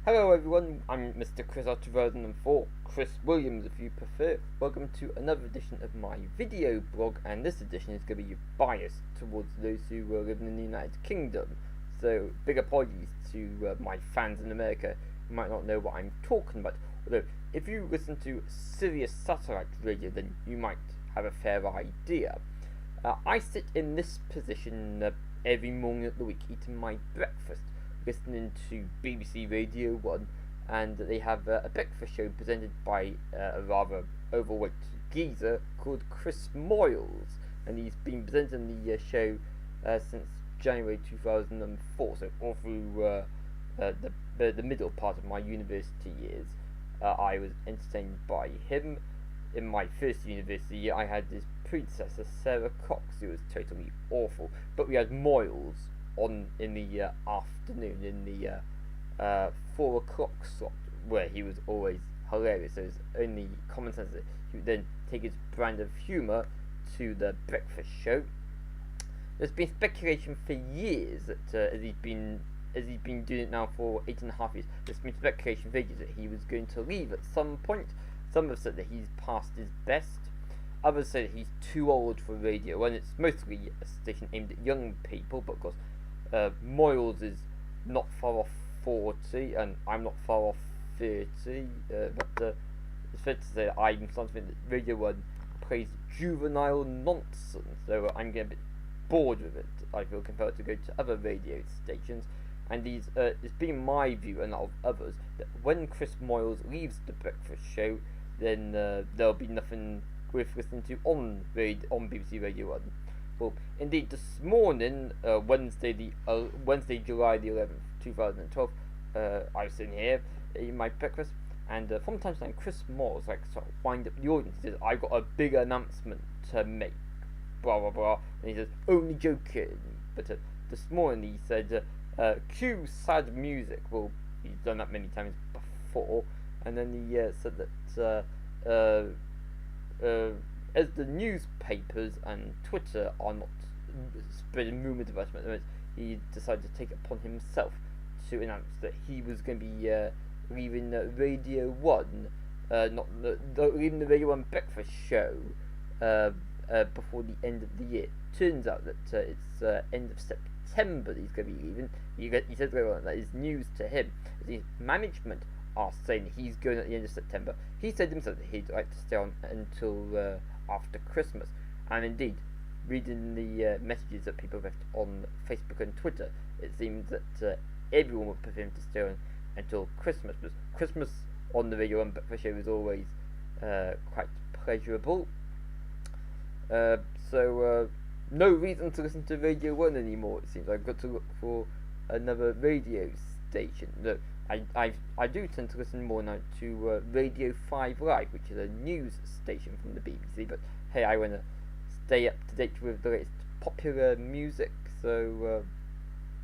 Hello everyone, I'm Mrchrisalf2004, Chris Williams if you prefer. Welcome to another edition of my video blog, and this edition is going to be biased towards those who are living in the United Kingdom. So big apologies to my fans in America who might not know what I'm talking about. Although if you listen to Sirius satellite radio, then you might have a fair idea. I sit in this position every morning of the week eating my breakfast, listening to BBC Radio 1, and they have a breakfast show presented by a rather overweight geezer called Chris Moyles, and he's been presenting the show since January 2004, so all through the middle part of my university years. I was entertained by him. In my first university year, I had this predecessor, Sarah Cox, who was totally awful, but we had Moyles on in the afternoon, in the 4 o'clock slot, where he was always hilarious. So it's only common sense that he would then take his brand of humour to the breakfast show. There's been speculation for years that as he's been doing it now for 8.5 years, there's been speculation for ages that he was going to leave at some point. Some have said that he's past his best. Others say that he's too old for radio, and it's mostly a station aimed at young people, but of course Moyles is not far off 40, and I'm not far off 30, but it's fair to say that I'm something that Radio 1 plays juvenile nonsense, so I'm getting a bit bored with it. I feel compelled to go to other radio stations, and it's been my view, and that of others, that when Chris Moyles leaves the breakfast show, then there'll be nothing worth listening to on BBC Radio 1. Well, indeed, this morning, Wednesday, July the 11th, 2012, I was sitting here eating my breakfast, and from time to time, Chris Moyles sort of wind up the audience. He says, "I've got a big announcement to make," blah blah blah, and he says, "Only joking." But this morning he said, "Cue sad music." Well, he's done that many times before, and then he said that as the newspapers and Twitter are not spreading rumours about him at the moment, he decided to take it upon himself to announce that he was going to be leaving Radio 1, leaving the Radio 1 breakfast show before the end of the year. Turns out that it's end of September that he's going to be leaving. He says that is news to him, as his management are saying that he's going at the end of September. He said himself that he'd like to stay on until after Christmas, and indeed, reading the messages that people left on Facebook and Twitter, it seems that everyone would prefer him to stay on until Christmas, because Christmas on the Radio 1 breakfast show is always quite pleasurable. So no reason to listen to Radio 1 anymore, it seems. I've got to look for another radio station. No, I do tend to listen more now to Radio 5 Live, which is a news station from the BBC, but hey, I want to stay up to date with the latest popular music, so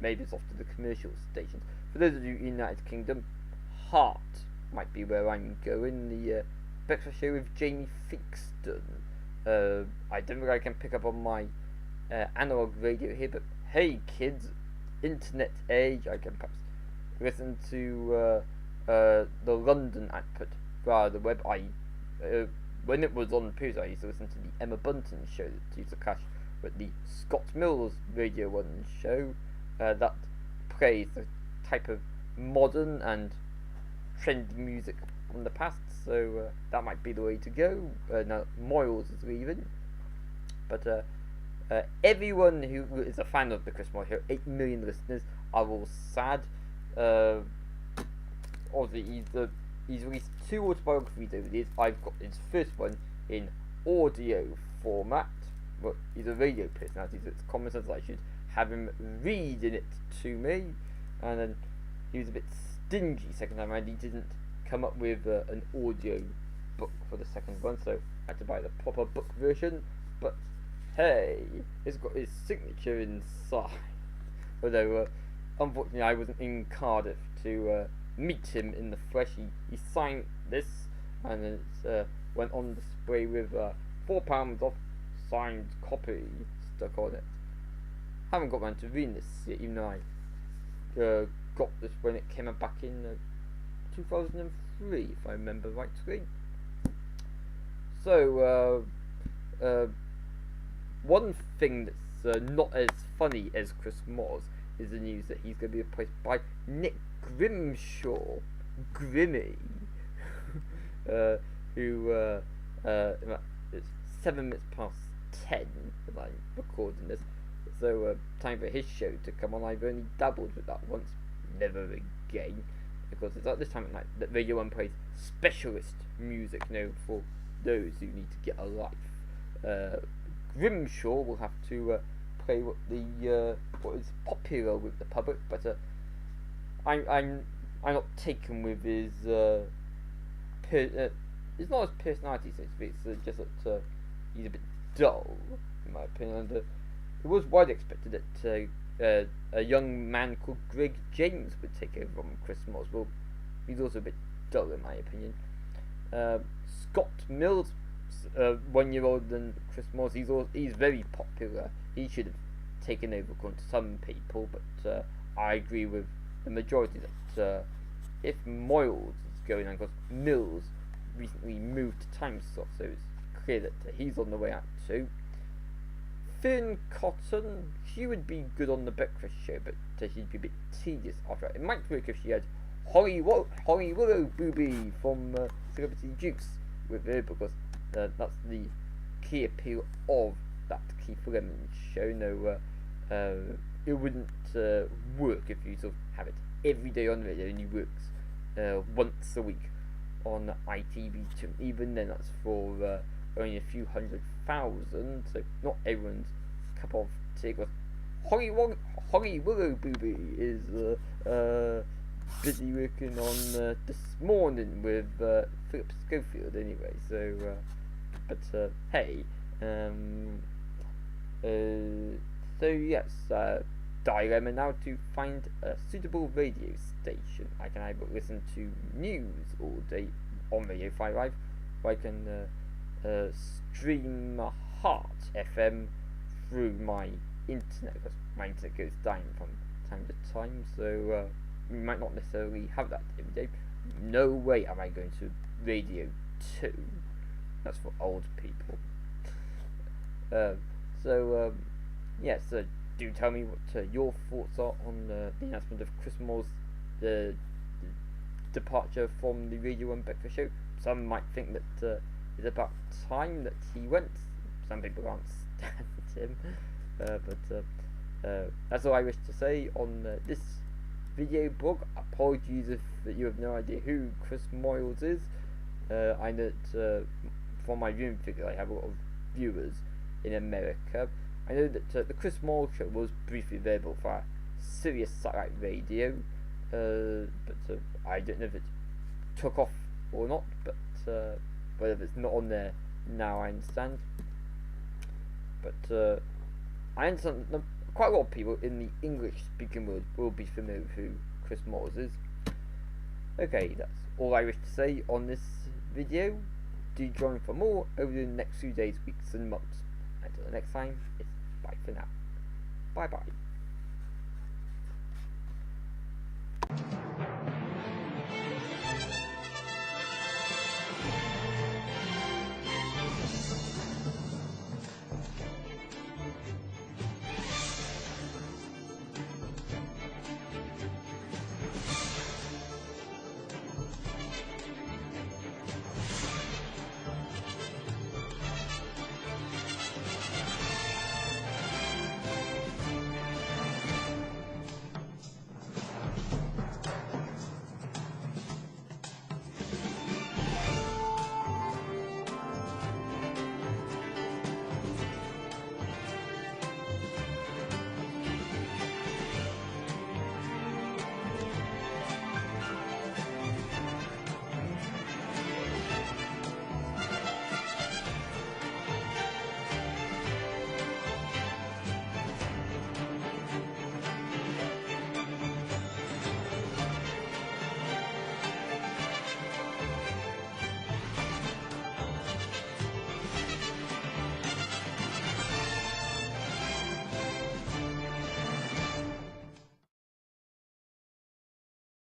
maybe it's off to the commercial stations. For those of you in the United Kingdom, Heart might be where I'm going, the breakfast show with Jamie Theakston. I don't think I can pick up on my analog radio here, but hey kids, internet age, I can perhaps listen to the London output via the web. When it was on Pooh, I used to listen to the Emma Bunton show that used to clash with the Scott Mills Radio 1 show that plays the type of modern and trendy music from the past, so that might be the way to go. Now Moyles is leaving, but everyone who is a fan of the Chris Moyles show, 8 million listeners, are all sad. Obviously he's released 2 autobiographies over the years. I've got his first one in audio format, but he's a radio personality, so it's common sense I should have him reading it to me. And then he was a bit stingy second time around. He didn't come up with an audio book for the second one, so I had to buy the proper book version. But hey, it's got his signature inside. Although unfortunately I wasn't in Cardiff to meet him in the flesh. He signed this, and it went on display with £4 off signed copy stuck on it. Haven't got around to reading this yet, even though I got this when it came back in 2003, if I remember rightly. So, one thing that's not as funny as Chris Moyles is the news that he's going to be replaced by Nick Grimshaw, Grimmy, who it's 7 minutes past 10 as I'm recording this, so time for his show to come on. I've only dabbled with that once, never again, because it's at this time at night that Radio 1 plays specialist music, for those who need to get a life. Grimshaw will have to play what is popular with the public, but I'm not taken with his it's not his personality, so to speak. It's just that he's a bit dull, in my opinion. And it was widely expected that a young man called Greg James would take over from Chris Moyles. Well, he's also a bit dull, in my opinion. Scott Mills, 1 year older than Chris Moyles, he's very popular. He should have taken over, according to some people, but I agree with the majority that if Moyles is going on, because Mills recently moved to Timeslot, so it's clear that he's on the way out too. Fern Cotton, she would be good on the breakfast show, but she'd be a bit tedious after that. It might work if she had Holly Willow Booby from Celebrity Jukes with her, because that's the key appeal of that Keith Lemon show. No, it wouldn't work if you sort of have it every day on radio. It only works once a week on ITV2. Even then, that's for only a few 100,000, so not everyone's cup of tea. Holly Willow Booby is busy working on This Morning with Philip Schofield anyway, so but hey, so yes, dilemma now to find a suitable radio station. I can either listen to news all day on Radio 5 Live, or I can stream Heart FM through my internet, because my internet goes down from time to time, so we might not necessarily have that every day. No way am I going to Radio 2. That's for old people. Yes, do tell me what your thoughts are on the announcement of Chris Moyles' the departure from the Radio 1 breakfast show. Some might think that it's about time that he went. Some people can't stand him. But that's all I wish to say on this video blog. Apologies if you have no idea who Chris Moyles is. I know that from my viewing figure I have a lot of viewers in America. I know that the Chris Moyles show was briefly available for Sirius Satellite Radio, but I don't know if it took off or not, but whether it's not on there now, I understand. But I understand that quite a lot of people in the English-speaking world will be familiar with who Chris Moyles is. Okay, that's all I wish to say on this video. Do join for more over the next few days, weeks and months. Until the next time, it's bye for now. Bye bye.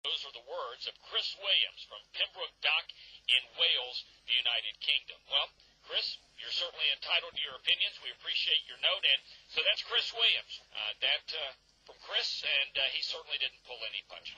Those are the words of Chris Williams from Pembroke Dock in Wales, the United Kingdom. Well, Chris, you're certainly entitled to your opinions. We appreciate your note. And so that's Chris Williams. From Chris, and he certainly didn't pull any punches.